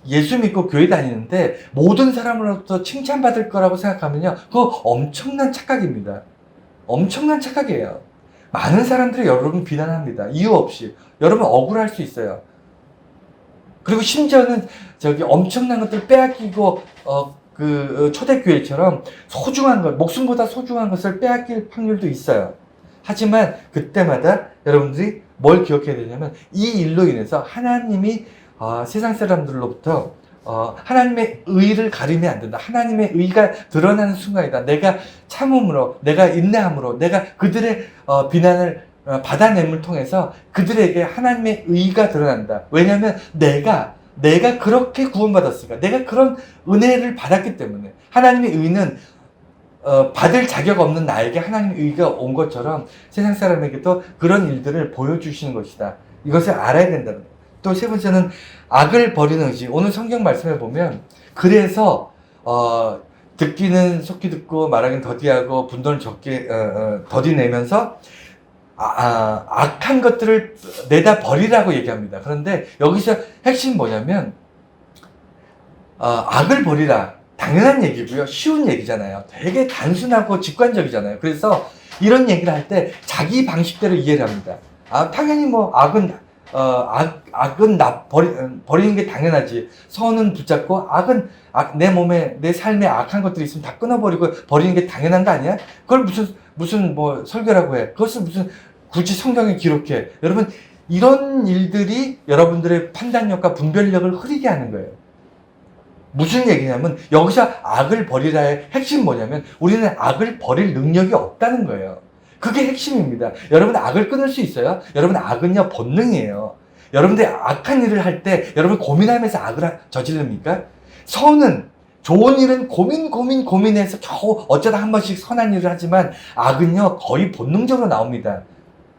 예수 믿고 교회 다니는데 모든 사람으로부터 칭찬받을 거라고 생각하면요, 그거 엄청난 착각입니다. 엄청난 착각이에요. 많은 사람들이 여러분 비난합니다. 이유 없이. 여러분 억울할 수 있어요. 그리고 심지어는 엄청난 것들 빼앗기고 초대교회처럼 소중한 것, 목숨보다 소중한 것을 빼앗길 확률도 있어요. 하지만 그때마다 여러분들이 뭘 기억해야 되냐면 이 일로 인해서 하나님이 세상 사람들로부터 하나님의 의를 가리면 안 된다. 하나님의 의가 드러나는 순간이다. 내가 참음으로, 내가 인내함으로, 내가 그들의 비난을 받아냄을 통해서 그들에게 하나님의 의가 드러난다. 왜냐하면 내가 그렇게 구원받았으니까, 내가 그런 은혜를 받았기 때문에. 하나님의 의는 받을 자격 없는 나에게 하나님의 의가 온 것처럼 세상 사람에게도 그런 일들을 보여주시는 것이다. 이것을 알아야 된다는 거예요. 또 세 번째는 악을 버리는 의지. 오늘 성경 말씀에 보면 그래서 듣기는 속히 듣고 말하기는 더디하고 분노는 적게 더디 내면서 악한 것들을 내다 버리라고 얘기합니다. 그런데 여기서 핵심이 뭐냐면 악을 버리라. 당연한 얘기고요. 쉬운 얘기잖아요. 되게 단순하고 직관적이잖아요. 그래서 이런 얘기를 할 때 자기 방식대로 이해를 합니다. 당연히 뭐 악은 버리는 게 당연하지. 선은 붙잡고 내 몸에 내 삶에 악한 것들이 있으면 다 끊어버리고 버리는 게 당연한 거 아니야? 그걸 무슨 뭐 설교라고 해. 그것을 무슨 굳이 성경에 기록해. 여러분 이런 일들이 여러분들의 판단력과 분별력을 흐리게 하는 거예요. 무슨 얘기냐면 여기서 악을 버리라의 핵심이 뭐냐면 우리는 악을 버릴 능력이 없다는 거예요. 그게 핵심입니다. 여러분 악을 끊을 수 있어요? 여러분 악은요 본능이에요. 여러분들이 악한 일을 할 때 여러분 고민하면서 악을 저지릅니까? 선은 좋은 일은 고민해서 겨우 어쩌다 한 번씩 선한 일을 하지만 악은요 거의 본능적으로 나옵니다.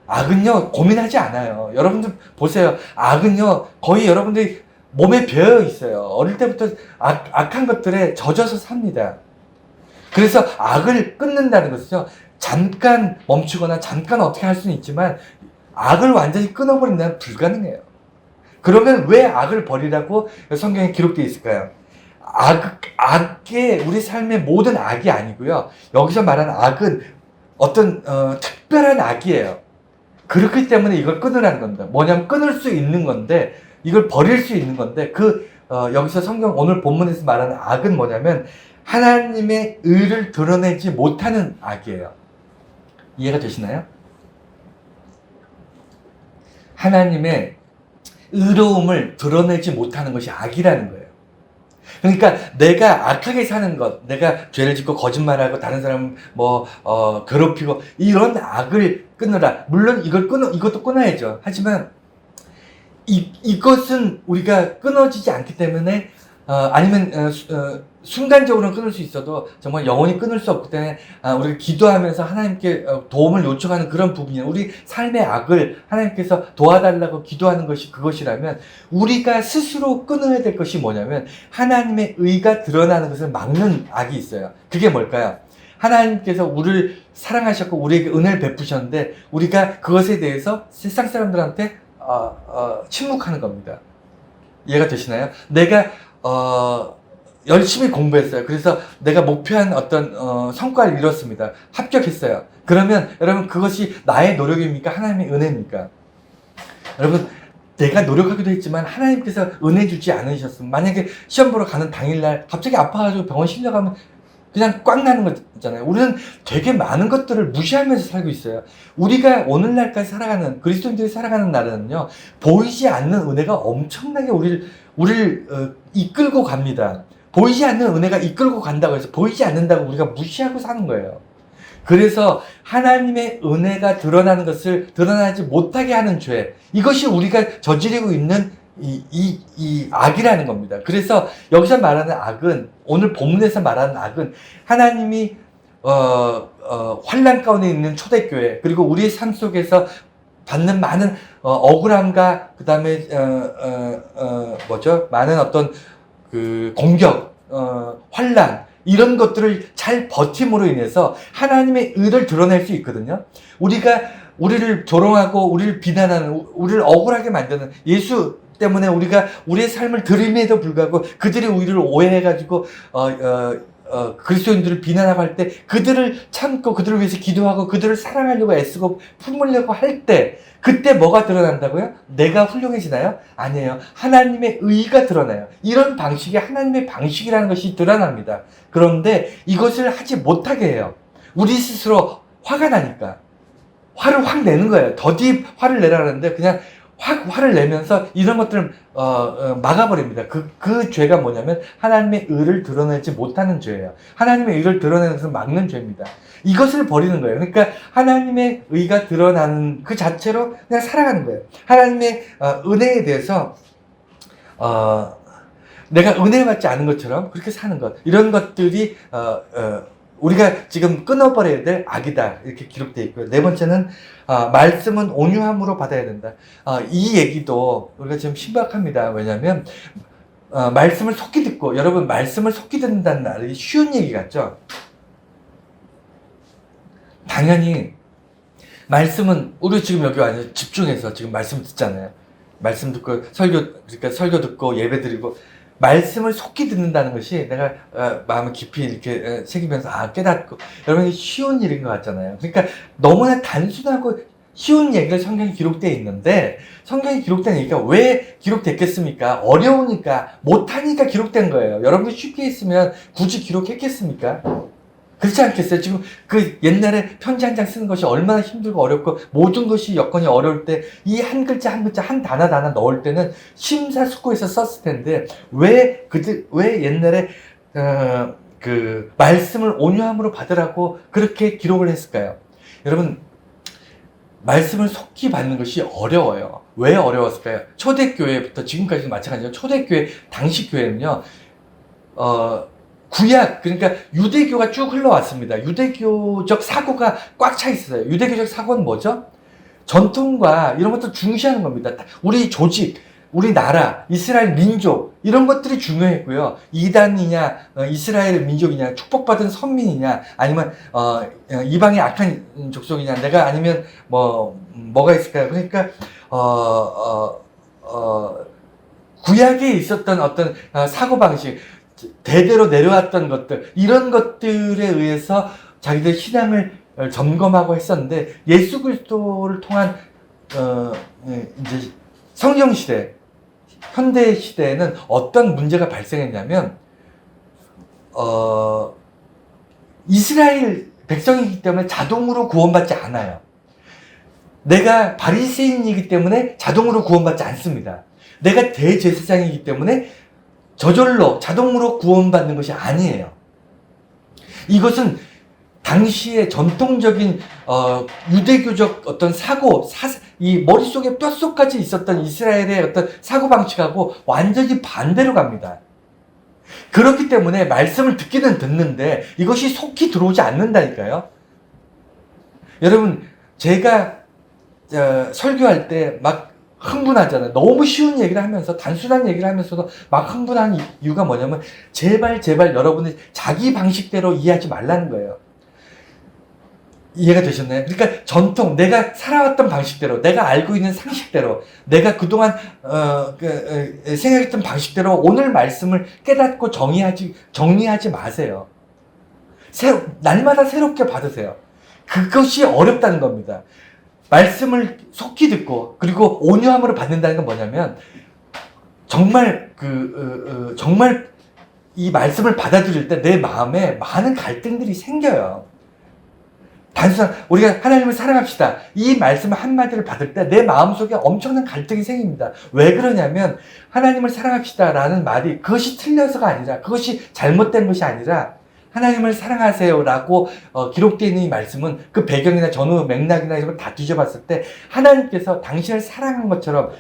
악은요 고민하지 않아요. 여러분들 보세요. 악은요 거의 여러분들이 몸에 배어 있어요. 어릴 때부터 악한 것들에 젖어서 삽니다. 그래서 악을 끊는다는 것은요 잠깐 멈추거나 잠깐 어떻게 할 수는 있지만 악을 완전히 끊어버린다는 불가능해요. 그러면 왜 악을 버리라고 성경에 기록되어 있을까요? 악의 우리 삶의 모든 악이 아니고요. 여기서 말하는 악은 어떤 특별한 악이에요. 그렇기 때문에 이걸 끊으라는 겁니다. 뭐냐면 끊을 수 있는 건데 이걸 버릴 수 있는 건데 여기서 성경 오늘 본문에서 말하는 악은 뭐냐면 하나님의 의를 드러내지 못하는 악이에요. 이해가 되시나요? 하나님의 의로움을 드러내지 못하는 것이 악이라는 거예요. 그러니까 내가 악하게 사는 것, 내가 죄를 짓고 거짓말하고 다른 사람 괴롭히고 이런 악을 끊으라. 물론 이것도 끊어야죠. 하지만 이것은 우리가 끊어지지 않기 때문에 아니면 순간적으로는 끊을 수 있어도 정말 영원히 끊을 수 없기 때문에 우리가 기도하면서 하나님께 도움을 요청하는 그런 부분이에요. 우리 삶의 악을 하나님께서 도와달라고 기도하는 것이 그것이라면 우리가 스스로 끊어야 될 것이 뭐냐면 하나님의 의가 드러나는 것을 막는 악이 있어요. 그게 뭘까요? 하나님께서 우리를 사랑하셨고 우리에게 은혜를 베푸셨는데 우리가 그것에 대해서 세상 사람들한테 침묵하는 겁니다. 이해가 되시나요? 내가 열심히 공부했어요. 그래서 내가 목표한 어떤 성과를 이뤘습니다. 합격했어요. 그러면 여러분 그것이 나의 노력입니까? 하나님의 은혜입니까? 여러분 내가 노력하기도 했지만 하나님께서 은혜 주지 않으셨으면 만약에 시험 보러 가는 당일날 갑자기 아파가지고 병원 실려가면 그냥 꽉 나는 거잖아요. 우리는 되게 많은 것들을 무시하면서 살고 있어요. 우리가 오늘날까지 살아가는 그리스도인들이 살아가는 날은요 보이지 않는 은혜가 엄청나게 우리를 이끌고 갑니다. 보이지 않는 은혜가 이끌고 간다고 해서 보이지 않는다고 우리가 무시하고 사는 거예요. 그래서 하나님의 은혜가 드러나는 것을 드러나지 못하게 하는 죄, 이것이 우리가 저지르고 있는 이 악이라는 겁니다. 그래서 여기서 말하는 악은, 오늘 본문에서 말하는 악은 하나님이 환난 가운데 있는 초대교회, 그리고 우리의 삶 속에서 받는 많은 억울함과 그 다음에 많은 어떤 그 공격, 환난, 이런 것들을 잘 버팀으로 인해서 하나님의 의를 드러낼 수 있거든요. 우리를 조롱하고 우리를 비난하는, 우리를 억울하게 만드는 예수 때문에 우리가 우리의 삶을 드림에도 불구하고 그들이 우리를 오해해가지고 그리스도인들을 비난하고 할 때 그들을 참고 그들을 위해서 기도하고 그들을 사랑하려고 애쓰고 품으려고 할 때 그때 뭐가 드러난다고요? 내가 훌륭해지나요? 아니에요. 하나님의 의가 드러나요. 이런 방식이 하나님의 방식이라는 것이 드러납니다. 그런데 이것을 하지 못하게 해요. 우리 스스로 화가 나니까 화를 확 내는 거예요. 더디 화를 내라는데 그냥 확 화를 내면서 이런 것들을 막아버립니다. 그 죄가 뭐냐면 하나님의 의를 드러내지 못하는 죄예요. 하나님의 의를 드러내는 것을 막는 죄입니다. 이것을 버리는 거예요. 그러니까 하나님의 의가 드러나는 그 자체로 그냥 살아가는 거예요. 하나님의 은혜에 대해서 내가 은혜 받지 않은 것처럼 그렇게 사는 것, 이런 것들이 우리가 지금 끊어버려야 될 악이다. 이렇게 기록되어 있고요. 네 번째는, 말씀은 온유함으로 받아야 된다. 이 얘기도 우리가 지금 신박합니다. 왜냐면, 말씀을 속히 듣고, 여러분, 말씀을 속히 듣는다는 말이 쉬운 얘기 같죠? 당연히, 말씀은, 우리 지금 여기 완전 집중해서 지금 말씀 듣잖아요. 말씀 듣고, 그러니까 설교 듣고, 예배 드리고, 말씀을 속히 듣는다는 것이 내가 마음을 깊이 이렇게 새기면서 깨닫고, 여러분이 쉬운 일인 것 같잖아요. 그러니까 너무나 단순하고 쉬운 얘기가 성경에 기록되어 있는데, 성경에 기록된 얘기가 왜 기록됐겠습니까? 어려우니까, 못하니까 기록된 거예요. 여러분이 쉽게 했으면 굳이 기록했겠습니까? 그렇지 않겠어요? 지금 그 옛날에 편지 한 장 쓰는 것이 얼마나 힘들고 어렵고 모든 것이 여건이 어려울 때 이 한 글자 한 글자 한 단어 넣을 때는 심사숙고해서 썼을 텐데 왜 옛날에 그 말씀을 온유함으로 받으라고 그렇게 기록을 했을까요? 여러분, 말씀을 속히 받는 것이 어려워요. 왜 어려웠을까요? 초대교회부터 지금까지도 마찬가지죠. 초대교회 당시 교회는요. 구약, 그러니까 유대교가 쭉 흘러왔습니다. 유대교적 사고가 꽉 차 있어요. 유대교적 사고는 뭐죠? 전통과 이런 것들 중시하는 겁니다. 우리 조직, 우리 나라, 이스라엘 민족, 이런 것들이 중요했고요. 이단이냐, 이스라엘 민족이냐, 축복받은 선민이냐, 아니면, 이방의 악한 족속이냐, 내가 아니면, 뭐가 있을까요? 그러니까, 구약에 있었던 어떤 사고방식, 대대로 내려왔던 것들, 이런 것들에 의해서 자기들 신앙을 점검하고 했었는데, 예수 그리스도를 통한 이제 성령 시대, 현대 시대에는 어떤 문제가 발생했냐면, 이스라엘 백성이기 때문에 자동으로 구원받지 않아요. 내가 바리새인이기 때문에 자동으로 구원받지 않습니다. 내가 대제사장이기 때문에 저절로 자동으로 구원받는 것이 아니에요. 이것은 당시의 전통적인 유대교적 어떤 사고, 이 머릿속에 뼛속까지 있었던 이스라엘의 어떤 사고방식하고 완전히 반대로 갑니다. 그렇기 때문에 말씀을 듣기는 듣는데 이것이 속히 들어오지 않는다니까요. 여러분, 제가 설교할 때 막 흥분하잖아요. 너무 쉬운 얘기를 하면서, 단순한 얘기를 하면서도 막 흥분한 이유가 뭐냐면, 제발 여러분이 자기 방식대로 이해하지 말라는 거예요. 이해가 되셨나요? 그러니까 전통, 내가 살아왔던 방식대로, 내가 알고 있는 상식대로, 내가 그동안 생각했던 방식대로 오늘 말씀을 깨닫고 정리하지 마세요. 날마다 새롭게 받으세요. 그것이 어렵다는 겁니다. 말씀을 속히 듣고 그리고 온유함으로 받는다는 건 뭐냐면 정말 정말 이 말씀을 받아들일 때 내 마음에 많은 갈등들이 생겨요. 단순한 우리가 하나님을 사랑합시다. 이 말씀 한마디를 받을 때 내 마음속에 엄청난 갈등이 생깁니다. 왜 그러냐면 하나님을 사랑합시다라는 말이 그것이 틀려서가 아니라, 그것이 잘못된 것이 아니라, 하나님을 사랑하세요라고 기록되어 있는 이 말씀은 그 배경이나 전후 맥락이나 이런 걸 다 뒤져봤을 때 하나님께서 당신을 사랑한 것처럼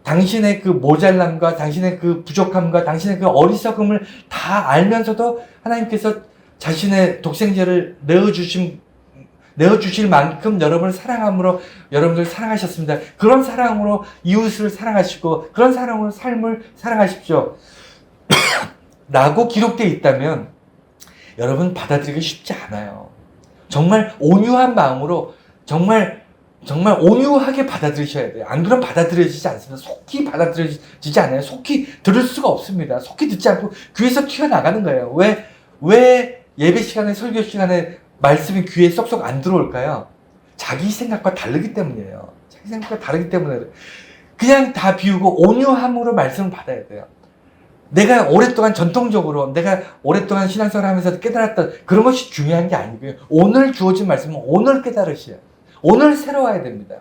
당신의 그 모자람과 당신의 그 부족함과 당신의 그 어리석음을 다 알면서도 하나님께서 자신의 독생자를 내어주실 만큼 여러분을 사랑함으로 여러분들 사랑하셨습니다. 그런 사랑으로 이웃을 사랑하시고 그런 사랑으로 삶을 사랑하십시오. 라고 기록되어 있다면 여러분 받아들이기 쉽지 않아요. 정말 온유한 마음으로 정말 온유하게 받아들이셔야 돼요. 안 그러면 받아들여지지 않습니다. 속히 받아들여지지 않아요. 속히 들을 수가 없습니다. 속히 듣지 않고 귀에서 튀어나가는 거예요. 왜 예배 시간에, 설교 시간에 말씀이 귀에 쏙쏙 안 들어올까요? 자기 생각과 다르기 때문이에요. 자기 생각과 다르기 때문에 그냥 다 비우고 온유함으로 말씀을 받아야 돼요. 내가 오랫동안 전통적으로 내가 오랫동안 신앙생활을 하면서 깨달았던 그런 것이 중요한 게 아니고요. 오늘 주어진 말씀은 오늘 깨달으셔야, 오늘 새로워야 됩니다.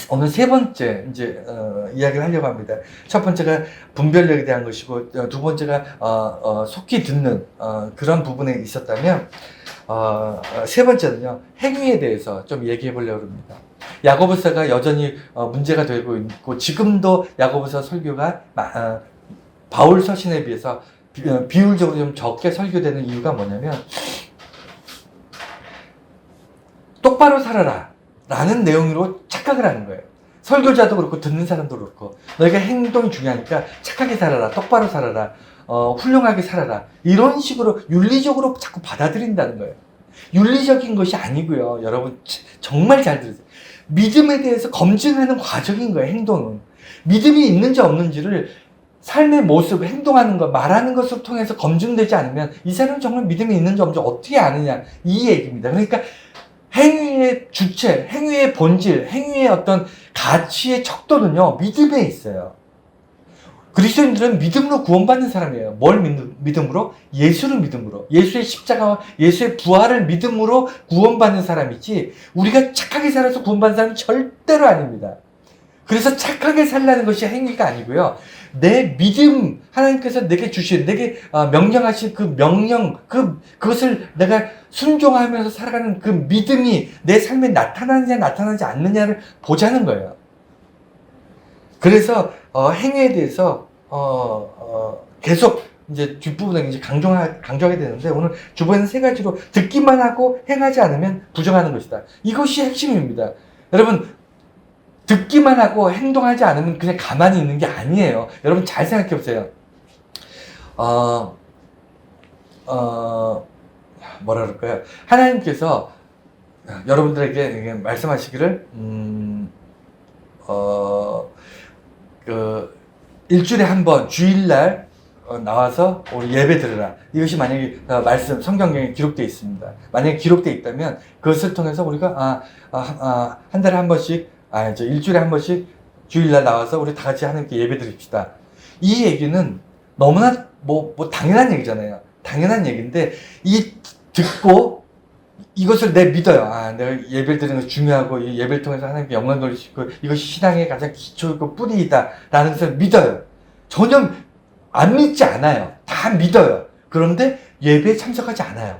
오늘 세 번째 이제 이야기를 하려고 합니다. 첫 번째가 분별력에 대한 것이고, 두 번째가 속히 듣는 그런 부분에 있었다면, 세 번째는요, 행위에 대해서 좀 얘기해 보려고 합니다. 야고보서가 여전히 문제가 되고 있고, 지금도 야고보서 설교가 바울 서신에 비해서 비율적으로 좀 적게 설교되는 이유가 뭐냐면, 똑바로 살아라 라는 내용으로 착각을 하는 거예요. 설교자도 그렇고 듣는 사람도 그렇고, 너희가 행동이 중요하니까 착하게 살아라, 똑바로 살아라, 훌륭하게 살아라, 이런 식으로 윤리적으로 자꾸 받아들인다는 거예요. 윤리적인 것이 아니고요. 여러분 정말 잘 들으세요. 믿음에 대해서 검증하는 과정인 거예요. 행동은 믿음이 있는지 없는지를 삶의 모습, 행동하는 것, 말하는 것을 통해서 검증되지 않으면 이 사람은 정말 믿음이 있는지 없는지 어떻게 아느냐, 이 얘기입니다. 그러니까 행위의 주체, 행위의 본질, 행위의 어떤 가치의 척도는요, 믿음에 있어요. 그리스도인들은 믿음으로 구원받는 사람이에요. 뭘 믿음으로? 예수를 믿음으로. 예수의 십자가와 예수의 부활을 믿음으로 구원받는 사람이지, 우리가 착하게 살아서 구원받는 사람은 절대로 아닙니다. 그래서 착하게 살라는 것이 행위가 아니고요. 내 믿음, 하나님께서 내게 주신, 내게 명령하신 그 명령, 그것을 내가 순종하면서 살아가는 그 믿음이 내 삶에 나타나느냐 나타나지 않느냐를 보자는 거예요. 그래서 행위에 대해서 계속 이제 뒷부분에 이제 강조하게 되는데, 오늘 주보에는 세 가지로 듣기만 하고 행하지 않으면 부정하는 것이다. 이것이 핵심입니다. 여러분, 듣기만 하고 행동하지 않으면 그냥 가만히 있는 게 아니에요. 여러분 잘 생각해 보세요. 뭐라 그럴까요? 하나님께서 여러분들에게 말씀하시기를, 일주일에 한 번, 주일날 나와서 우리 예배 드려라. 이것이 만약에 말씀, 성경에 기록되어 있습니다. 만약에 기록되어 있다면 그것을 통해서 우리가 한 달에 한 번씩, 일주일에 한 번씩 주일날 나와서 우리 다 같이 하나님께 예배 드립시다. 이 얘기는 너무나 당연한 얘기잖아요. 당연한 얘기인데, 듣고 이것을 믿어요. 내가 예배를 드리는 것이 중요하고, 이 예배를 통해서 하나님께 영광 돌릴 수 있고, 이것이 신앙의 가장 기초이고 뿌리이다 라는 것을 믿어요. 전혀 안 믿지 않아요. 다 믿어요. 그런데 예배에 참석하지 않아요.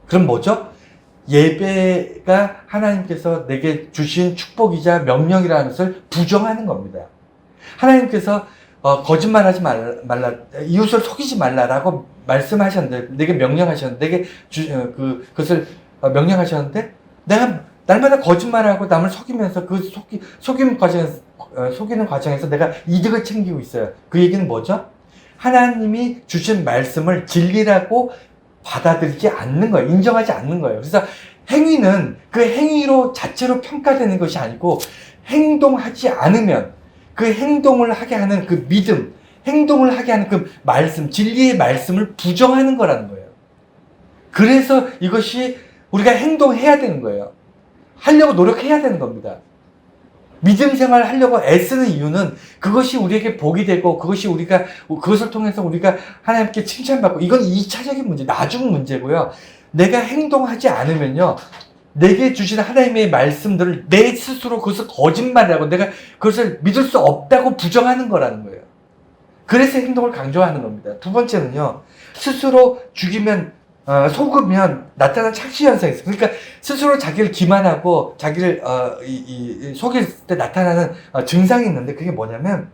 그럼 뭐죠? 예배가 하나님께서 내게 주신 축복이자 명령이라는 것을 부정하는 겁니다. 하나님께서 거짓말하지 말라, 이웃을 속이지 말라라고 말씀하셨는데, 내게 명령하셨는데, 내게 그것을 명령하셨는데, 내가 날마다 거짓말하고 남을 속이면서 속이는 과정에서 내가 이득을 챙기고 있어요. 그 얘기는 뭐죠? 하나님이 주신 말씀을 진리라고 받아들이지 않는 거예요. 인정하지 않는 거예요. 그래서 행위는 그 행위로 자체로 평가되는 것이 아니고, 행동하지 않으면 그 행동을 하게 하는 그 믿음, 행동을 하게 하는 그 말씀, 진리의 말씀을 부정하는 거라는 거예요. 그래서 이것이 우리가 행동해야 되는 거예요. 하려고 노력해야 되는 겁니다. 믿음 생활을 하려고 애쓰는 이유는 그것이 우리에게 복이 되고, 그것을 통해서 우리가 하나님께 칭찬받고, 이건 2차적인 문제, 나중 문제고요. 내가 행동하지 않으면요, 내게 주신 하나님의 말씀들을 내 스스로 그것을 거짓말이라고, 내가 그것을 믿을 수 없다고 부정하는 거라는 거예요. 그래서 행동을 강조하는 겁니다. 두 번째는요, 스스로 속으면 나타나는 착시 현상이 있어요. 그러니까 스스로 자기를 기만하고 자기를 속일 때 나타나는 증상이 있는데, 그게 뭐냐면,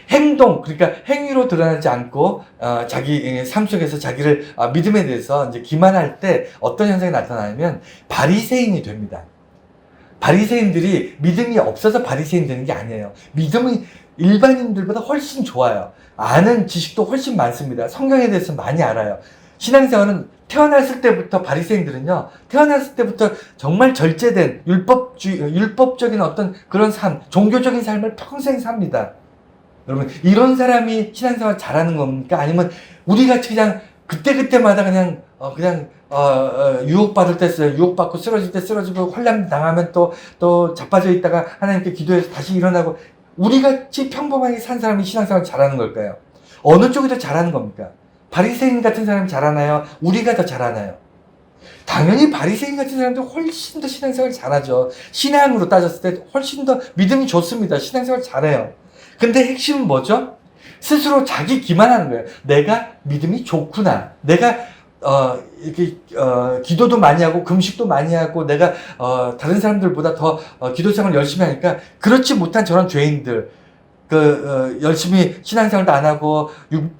그러니까 행위로 드러나지 않고 자기 삶 속에서 자기를 믿음에 대해서 이제 기만할 때 어떤 현상이 나타나냐면 바리새인이 됩니다. 바리새인들이 믿음이 없어서 바리새인 되는 게 아니에요. 믿음이 일반인들보다 훨씬 좋아요. 아는 지식도 훨씬 많습니다. 성경에 대해서 많이 알아요. 신앙생활은 태어났을 때부터, 바리새인들은요, 태어났을 때부터 정말 절제된 율법적인 어떤 그런 삶, 종교적인 삶을 평생 삽니다. 여러분, 이런 사람이 신앙생활 잘하는 겁니까? 아니면 우리같이 그냥 그때마다 그냥 유혹받을 때 유혹받고 쓰러질 때 쓰러지고, 환난 당하면 또 자빠져 있다가 하나님께 기도해서 다시 일어나고, 우리같이 평범하게 산 사람이 신앙생활 잘하는 걸까요? 어느 쪽이 더 잘하는 겁니까? 바리새인 같은 사람이 잘하나요? 우리가 더 잘하나요? 당연히 바리새인 같은 사람들이 훨씬 더 신앙생활 잘하죠. 신앙으로 따졌을 때 훨씬 더 믿음이 좋습니다. 신앙생활 잘해요. 근데 핵심은 뭐죠? 스스로 자기 기만하는 거예요. 내가 믿음이 좋구나. 내가 기도도 많이 하고 금식도 많이 하고, 내가 다른 사람들보다 더 기도 생활을 열심히 하니까, 그렇지 못한 저런 죄인들, 열심히 신앙생활도 안 하고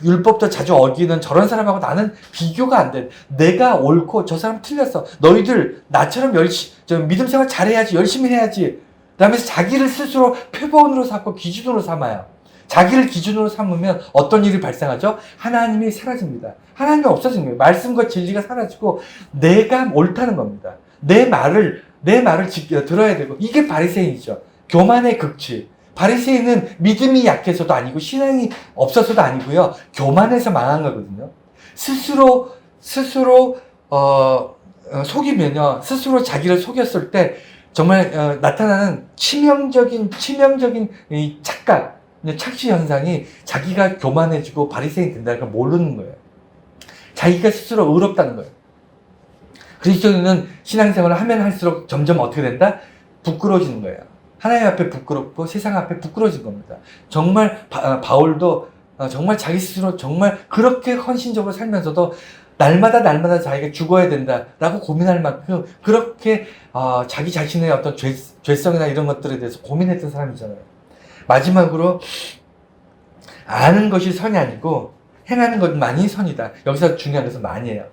율법도 자주 어기는 저런 사람하고 나는 비교가 안 돼. 내가 옳고 저 사람 틀렸어. 너희들 나처럼 믿음 생활 잘해야지, 열심히 해야지. 그러면서 자기를 스스로 표본으로 삼고 기준으로 삼아요. 자기를 기준으로 삼으면 어떤 일이 발생하죠? 하나님이 사라집니다. 하나님이 없어지는 거예요. 말씀과 진리가 사라지고 내가 옳다는 겁니다. 내 말을 들어야 되고, 이게 바리새인이죠. 교만의 극치. 바리새인은 믿음이 약해서도 아니고 신앙이 없어서도 아니고요. 교만해서 망한 거거든요. 스스로 속이면요. 스스로 자기를 속였을 때 정말 나타나는 치명적인 이 착시 현상이 자기가 교만해지고 바리새인이 된다는 걸 모르는 거예요. 자기가 스스로 의롭다는 거예요. 그리스도인은 신앙생활을 하면 할수록 점점 어떻게 된다? 부끄러워지는 거예요. 하나님 앞에 부끄럽고 세상 앞에 부끄러워진 겁니다. 정말 바울도 정말 자기 스스로 정말 그렇게 헌신적으로 살면서도 날마다 자기가 죽어야 된다라고 고민할 만큼 그렇게 자기 자신의 어떤 죄성이나 이런 것들에 대해서 고민했던 사람이잖아요. 마지막으로 아는 것이 선이 아니고 행하는 것만이 선이다. 여기서 중요한 것은 만이에요.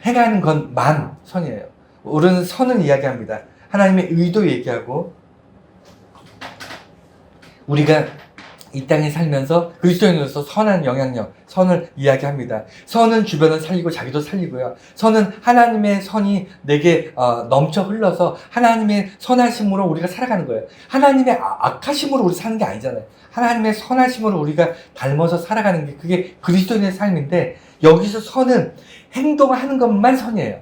행하는 것만 선이에요. 우리는 선을 이야기합니다. 하나님의 의도 얘기하고 우리가 이 땅에 살면서 그리스도인으로서 선한 영향력, 선을 이야기합니다. 선은 주변을 살리고 자기도 살리고요. 선은 하나님의 선이 내게 넘쳐 흘러서 하나님의 선하심으로 우리가 살아가는 거예요. 하나님의 악하심으로 우리 사는 게 아니잖아요. 하나님의 선하심으로 우리가 닮아서 살아가는 게 그게 그리스도인의 삶인데 여기서 선은 행동하는 것만 선이에요.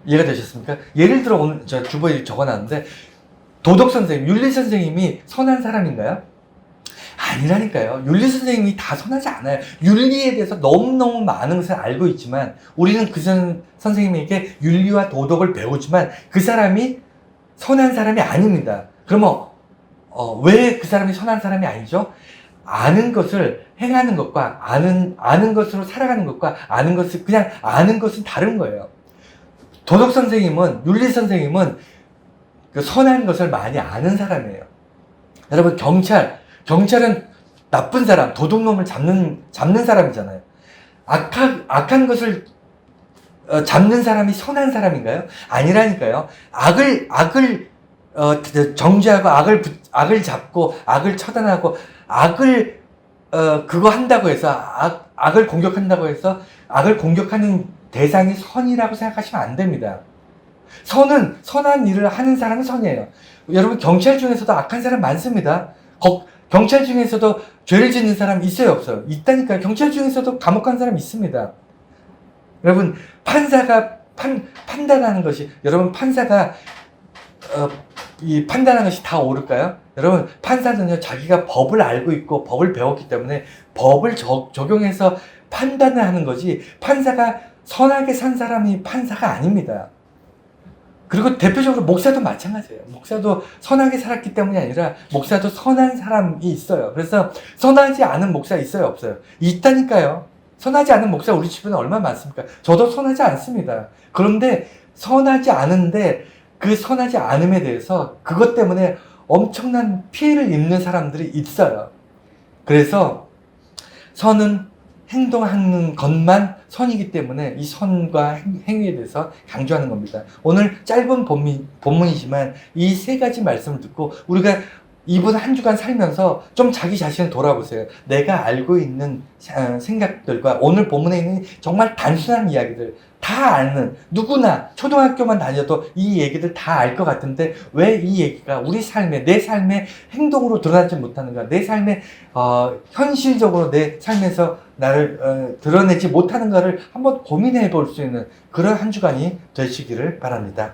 이해가 되셨습니까? 예를 들어 오늘 저 주보에 적어놨는데 도덕 선생님, 윤리 선생님이 선한 사람인가요? 아니라니까요. 윤리 선생님이 다 선하지 않아요. 윤리에 대해서 너무너무 많은 것을 알고 있지만 우리는 그 선생님에게 윤리와 도덕을 배우지만 그 사람이 선한 사람이 아닙니다. 그러면 왜 그 사람이 선한 사람이 아니죠? 아는 것을 행하는 것과 아는 것으로 살아가는 것과 그냥 아는 것은 다른 거예요. 도덕 선생님은, 윤리 선생님은 그 선한 것을 많이 아는 사람이에요. 여러분, 경찰은 나쁜 사람, 도둑놈을 잡는 사람이잖아요. 악한 것을 잡는 사람이 선한 사람인가요? 아니라니까요. 악을 정죄하고 악을 잡고 악을 처단하고 그거 한다고 해서 악을 공격한다고 해서 악을 공격하는 대상이 선이라고 생각하시면 안 됩니다. 선한 일을 하는 사람은 선이에요. 여러분, 경찰 중에서도 악한 사람 많습니다. 경찰 중에서도 죄를 짓는 사람 있어요, 없어요? 있다니까요. 경찰 중에서도 감옥 간 사람 있습니다. 여러분, 판사가 판단하는 것이, 여러분, 판사가 이 판단하는 것이 다 옳을까요? 여러분, 판사는요, 자기가 법을 알고 있고 법을 배웠기 때문에 법을 적용해서 판단을 하는 거지, 판사가 선하게 산 사람이 판사가 아닙니다. 그리고 대표적으로 목사도 마찬가지예요. 목사도 선하게 살았기 때문이 아니라 목사도 선한 사람이 있어요. 그래서 선하지 않은 목사 있어요, 없어요? 있다니까요. 선하지 않은 목사 우리 주변에 얼마나 많습니까? 저도 선하지 않습니다. 그런데 선하지 않은데 그 선하지 않음에 대해서 그것 때문에 엄청난 피해를 입는 사람들이 있어요. 그래서 선은 행동하는 것만 선이기 때문에 이 선과 행위에 대해서 강조하는 겁니다. 오늘 짧은 본문이지만 이 세 가지 말씀을 듣고 우리가 이번 한 주간 살면서 좀 자기 자신을 돌아보세요. 내가 알고 있는 생각들과 오늘 본문에 있는 정말 단순한 이야기들 다 아는, 누구나 초등학교만 다녀도 이 얘기들 다 알 것 같은데 왜 이 얘기가 우리 삶에, 내 삶의 행동으로 드러나지 못하는가, 내 삶에 현실적으로 내 삶에서 나를 드러내지 못하는가를 한번 고민해 볼 수 있는 그런 한 주간이 되시기를 바랍니다.